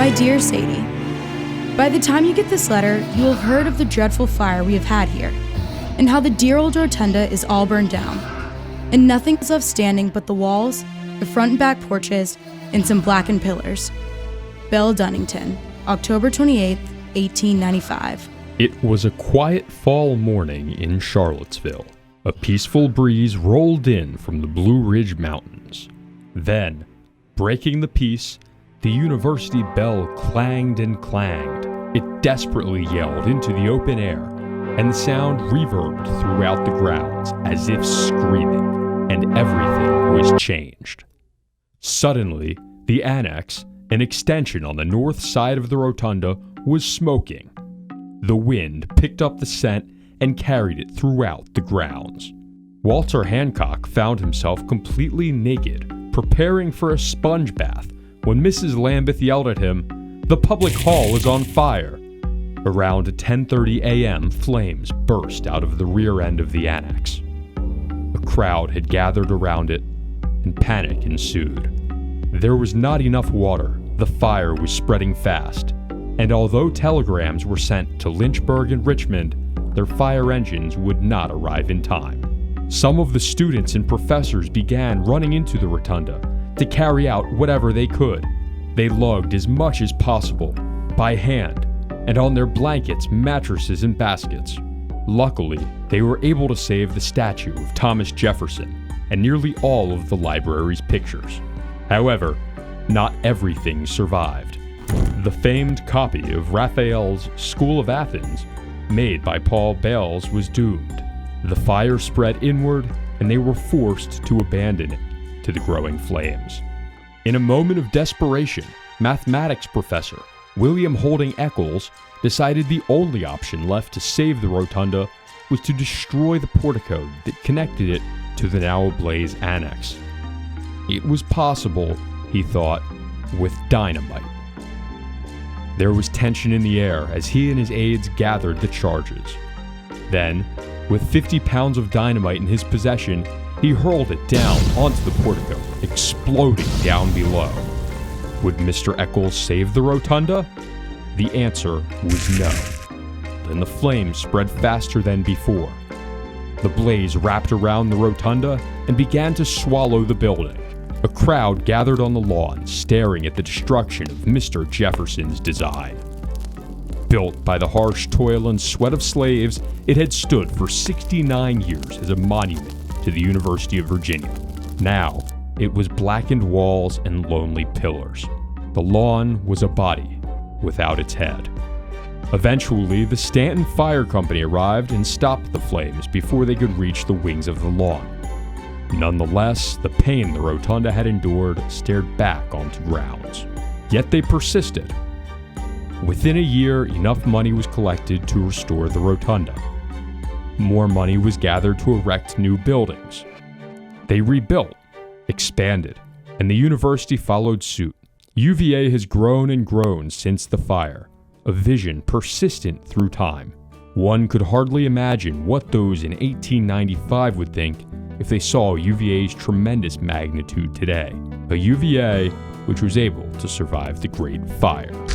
My dear Sadie, by the time you get this letter, you will have heard of the dreadful fire we have had here, and how the dear old rotunda is all burned down, and nothing is left standing but the walls, the front and back porches, and some blackened pillars. Belle Dunnington, October 28, 1895. It was a quiet fall morning in Charlottesville. A peaceful breeze rolled in from the Blue Ridge Mountains. Then, breaking the peace, the university bell clanged and clanged. It desperately yelled into the open air, and the sound reverbed throughout the grounds as if screaming, and everything was changed. Suddenly, the annex, an extension on the north side of the rotunda, was smoking. The wind picked up the scent and carried it throughout the grounds. Walter Hancock found himself completely naked, preparing for a sponge bath, when Mrs. Lambeth yelled at him, "The public hall is on fire!" Around 10:30 a.m., flames burst out of the rear end of the annex. A crowd had gathered around it, and panic ensued. There was not enough water, the fire was spreading fast, and although telegrams were sent to Lynchburg and Richmond, their fire engines would not arrive in time. Some of the students and professors began running into the rotunda to carry out whatever they could. They lugged as much as possible, by hand, and on their blankets, mattresses, and baskets. Luckily, they were able to save the statue of Thomas Jefferson and nearly all of the library's pictures. However, not everything survived. The famed copy of Raphael's School of Athens, made by Paul Bales, was doomed. The fire spread inward, and they were forced to abandon it to the growing flames. In a moment of desperation, mathematics professor William Holding Eccles decided the only option left to save the rotunda was to destroy the portico that connected it to the now ablaze annex. It was possible, he thought, with dynamite. There was tension in the air as he and his aides gathered the charges. Then, with 50 pounds of dynamite in his possession, he hurled it down onto the portico, exploding down below. Would Mr. Eccles save the rotunda? The answer was no. Then the flames spread faster than before. The blaze wrapped around the rotunda and began to swallow the building. A crowd gathered on the lawn, staring at the destruction of Mr. Jefferson's design. Built by the harsh toil and sweat of slaves, it had stood for 69 years as a monument to the University of Virginia. Now, it was blackened walls and lonely pillars. The lawn was a body without its head. Eventually, the Stanton Fire Company arrived and stopped the flames before they could reach the wings of the lawn. Nonetheless, the pain the rotunda had endured stared back onto grounds. Yet they persisted. Within a year, enough money was collected to restore the rotunda. More money was gathered to erect new buildings. They rebuilt, expanded, and the university followed suit. UVA has grown and grown since the fire, a vision persistent through time. One could hardly imagine what those in 1895 would think if they saw UVA's tremendous magnitude today, a UVA which was able to survive the Great Fire.